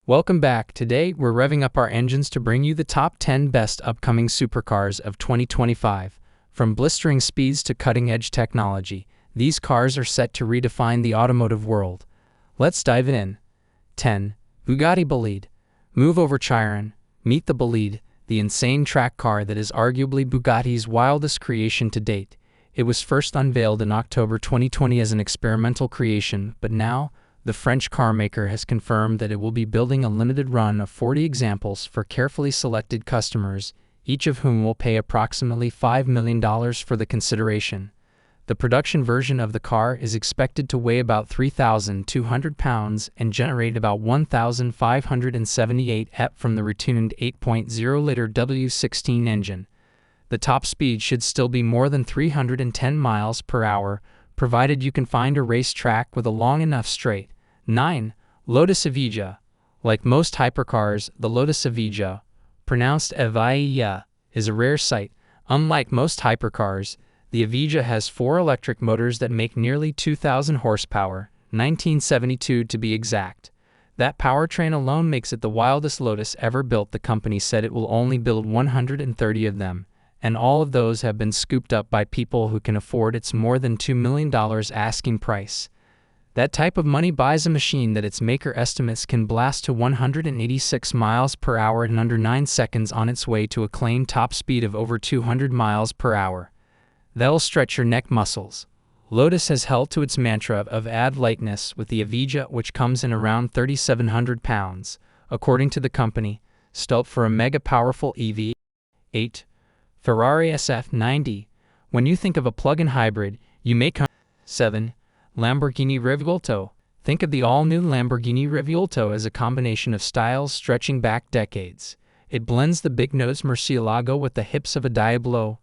Welcome back. Today, we're revving up our engines to bring you the top 10 best upcoming supercars of 2025. From blistering speeds to cutting-edge technology, these cars are set to redefine the automotive world. Let's dive in. 10. Bugatti Bolide. Move over Chiron. Meet the Bolide, the insane track car that is arguably Bugatti's wildest creation to date. It was first unveiled in October 2020 as an experimental creation, but now, the French carmaker has confirmed that it will be building a limited run of 40 examples for carefully selected customers, each of whom will pay approximately $5 million for the consideration. The production version of the car is expected to weigh about 3,200 pounds and generate about 1,578 EP from the retuned 8.0-liter W16 engine. The top speed should still be more than 310 miles per hour, provided you can find a racetrack with a long enough straight. 9. Lotus Evija. Like most hypercars, the Lotus Evija, pronounced Evija, is a rare sight. Unlike most hypercars, the Evija has 4 electric motors that make nearly 2,000 horsepower, 1972 to be exact. That powertrain alone makes it the wildest Lotus ever built. The company said it will only build 130 of them, and all of those have been scooped up by people who can afford its more than $2 million asking price. That type of money buys a machine that its maker estimates can blast to 186 miles per hour in under 9 seconds on its way to a claimed top speed of over 200 miles per hour. That'll stretch your neck muscles. Lotus has held to its mantra of add lightness with the Evija, which comes in around 3,700 pounds, according to the company, stuffed for a mega-powerful EV. 8. Ferrari SF90. When you think of a plug-in hybrid, you may come. 7. Lamborghini Revuelto. Think of the all-new Lamborghini Revuelto as a combination of styles stretching back decades. It blends the big-nose Murcielago with the hips of a Diablo.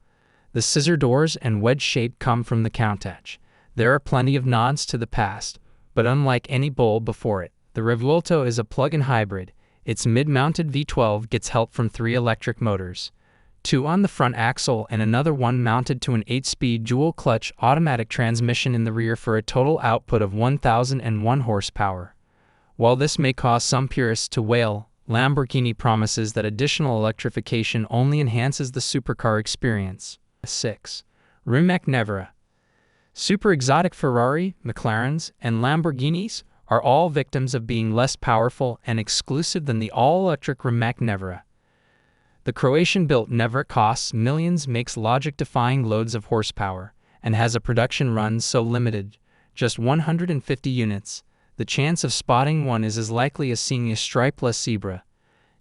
The scissor doors and wedge shape come from the Countach. There are plenty of nods to the past, but unlike any Bull before it, the Revuelto is a plug-in hybrid. Its mid-mounted V12 gets help from 3 electric motors, 2 on the front axle and another one mounted to an 8-speed dual-clutch automatic transmission in the rear for a total output of 1,001 horsepower. While this may cause some purists to wail, Lamborghini promises that additional electrification only enhances the supercar experience. 6. Rimac Nevera. Super exotic Ferrari, McLarens, and Lamborghinis are all victims of being less powerful and exclusive than the all-electric Rimac Nevera. The Croatian-built Nevera costs millions, makes logic-defying loads of horsepower, and has a production run so limited, just 150 units, the chance of spotting one is as likely as seeing a stripeless zebra.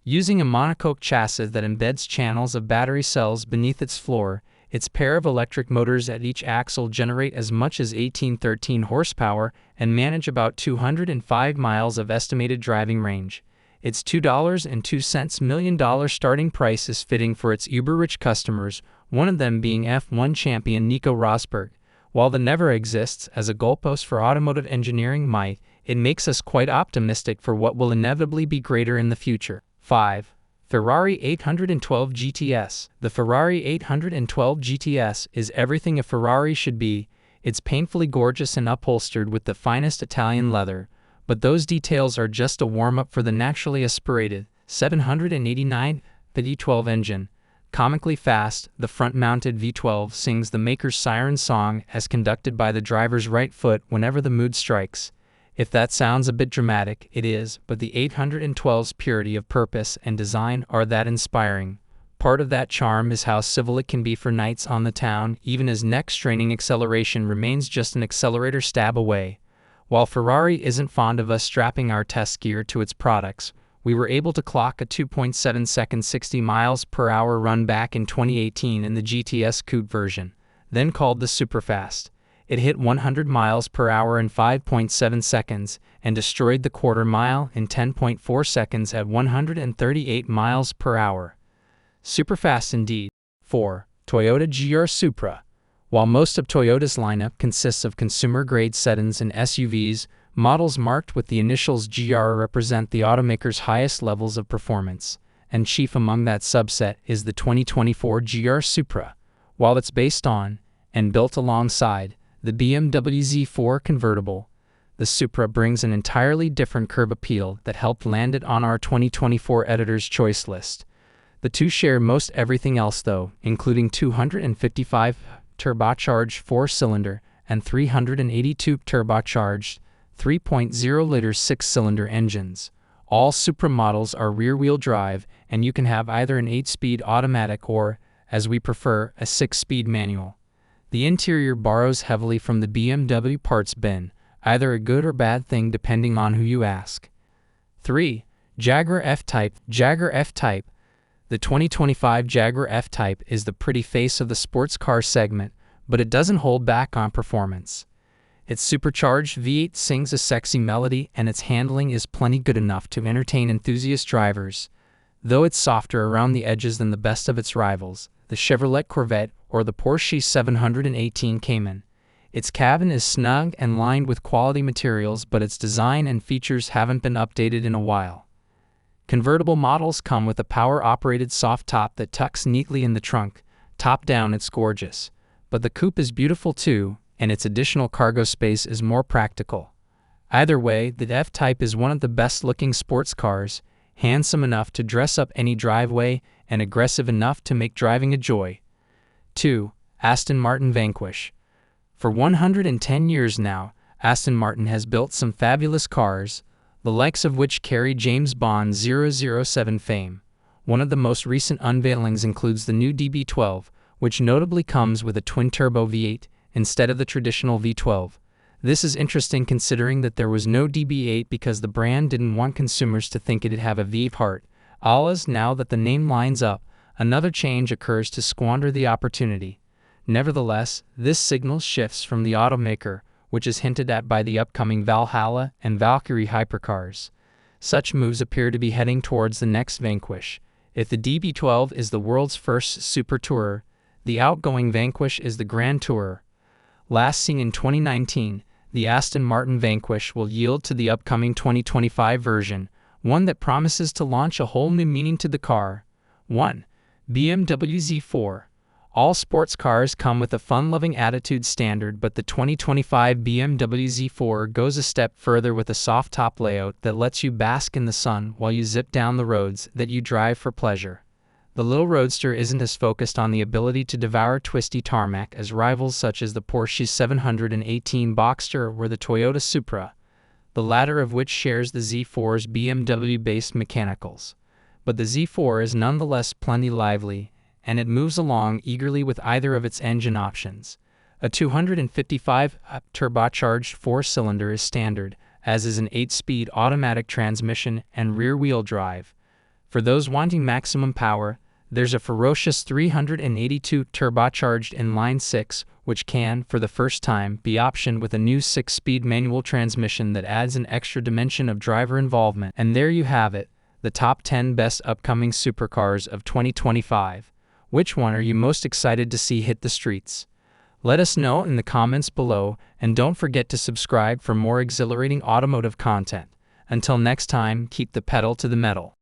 Using a monocoque chassis that embeds channels of battery cells beneath its floor, its pair of electric motors at each axle generate as much as 13 horsepower and manage about 205 miles of estimated driving range. Its $2.02 million starting price is fitting for its uber-rich customers, one of them being F1 champion Nico Rosberg. While the Nevera exists as a goalpost for automotive engineering might, it makes us quite optimistic for what will inevitably be greater in the future. 5. Ferrari 812 GTS. The Ferrari 812 GTS is everything a Ferrari should be. It's painfully gorgeous and upholstered with the finest Italian leather, but those details are just a warm-up for the naturally aspirated 789 V12 engine. Comically fast, the front-mounted V12 sings the maker's siren song as conducted by the driver's right foot whenever the mood strikes. If that sounds a bit dramatic, it is, but the 812's purity of purpose and design are that inspiring. Part of that charm is how civil it can be for nights on the town, even as neck-straining acceleration remains just an accelerator stab away. While Ferrari isn't fond of us strapping our test gear to its products, we were able to clock a 2.7-second 60 miles per hour run back in 2018 in the GTS Coupe version, then called the Superfast. It hit 100 miles per hour in 5.7 seconds and destroyed the quarter mile in 10.4 seconds at 138 miles per hour. Superfast indeed. 4. Toyota GR Supra. While most of Toyota's lineup consists of consumer-grade sedans and SUVs, models marked with the initials GR represent the automaker's highest levels of performance, and chief among that subset is the 2024 GR Supra. While it's based on, and built alongside, the BMW Z4 convertible, the Supra brings an entirely different curb appeal that helped land it on our 2024 Editor's Choice list. The two share most everything else though, including 255 turbocharged 4-cylinder and 382 turbocharged 3.0-liter 6-cylinder engines. All Supra models are rear-wheel drive, and you can have either an 8-speed automatic or, as we prefer, a 6-speed manual. The interior borrows heavily from the BMW parts bin, either a good or bad thing depending on who you ask. 3. Jaguar F-Type. Jaguar F-Type. The 2025 Jaguar F-Type is the pretty face of the sports car segment, but it doesn't hold back on performance. Its supercharged V8 sings a sexy melody, and its handling is plenty good enough to entertain enthusiast drivers. Though it's softer around the edges than the best of its rivals, the Chevrolet Corvette or the Porsche 718 Cayman. Its cabin is snug and lined with quality materials, but its design and features haven't been updated in a while. Convertible models come with a power-operated soft top that tucks neatly in the trunk. Top down, it's gorgeous. But the coupe is beautiful too, and its additional cargo space is more practical. Either way, the F-Type is one of the best-looking sports cars, handsome enough to dress up any driveway and aggressive enough to make driving a joy. 2. Aston Martin Vanquish. For 110 years now, Aston Martin has built some fabulous cars, the likes of which carry James Bond 007 fame. One of the most recent unveilings includes the new DB12, which notably comes with a twin-turbo V8 instead of the traditional V12. This is interesting considering that there was no DB8 because the brand didn't want consumers to think it'd have a V8 heart. Alas, now that the name lines up, another change occurs to squander the opportunity. Nevertheless, this signals shifts from the automaker, which is hinted at by the upcoming Valhalla and Valkyrie hypercars. Such moves appear to be heading towards the next Vanquish. If the DB12 is the world's first super tourer, the outgoing Vanquish is the Grand Tourer. Last seen in 2019, the Aston Martin Vanquish will yield to the upcoming 2025 version, one that promises to launch a whole new meaning to the car. 1. BMW Z4. All sports cars come with a fun-loving attitude standard, but the 2025 BMW Z4 goes a step further with a soft top layout that lets you bask in the sun while you zip down the roads that you drive for pleasure. The little roadster isn't as focused on the ability to devour twisty tarmac as rivals such as the Porsche 718 Boxster or the Toyota Supra, the latter of which shares the Z4's BMW-based mechanicals. But the Z4 is nonetheless plenty lively, and it moves along eagerly with either of its engine options. A 255 turbocharged 4-cylinder is standard, as is an 8-speed automatic transmission and rear-wheel drive. For those wanting maximum power, there's a ferocious 382 turbocharged inline-6, which can, for the first time, be optioned with a new 6-speed manual transmission that adds an extra dimension of driver involvement. And there you have it, the top 10 best upcoming supercars of 2025. Which one are you most excited to see hit the streets? Let us know in the comments below, and don't forget to subscribe for more exhilarating automotive content. Until next time, keep the pedal to the metal.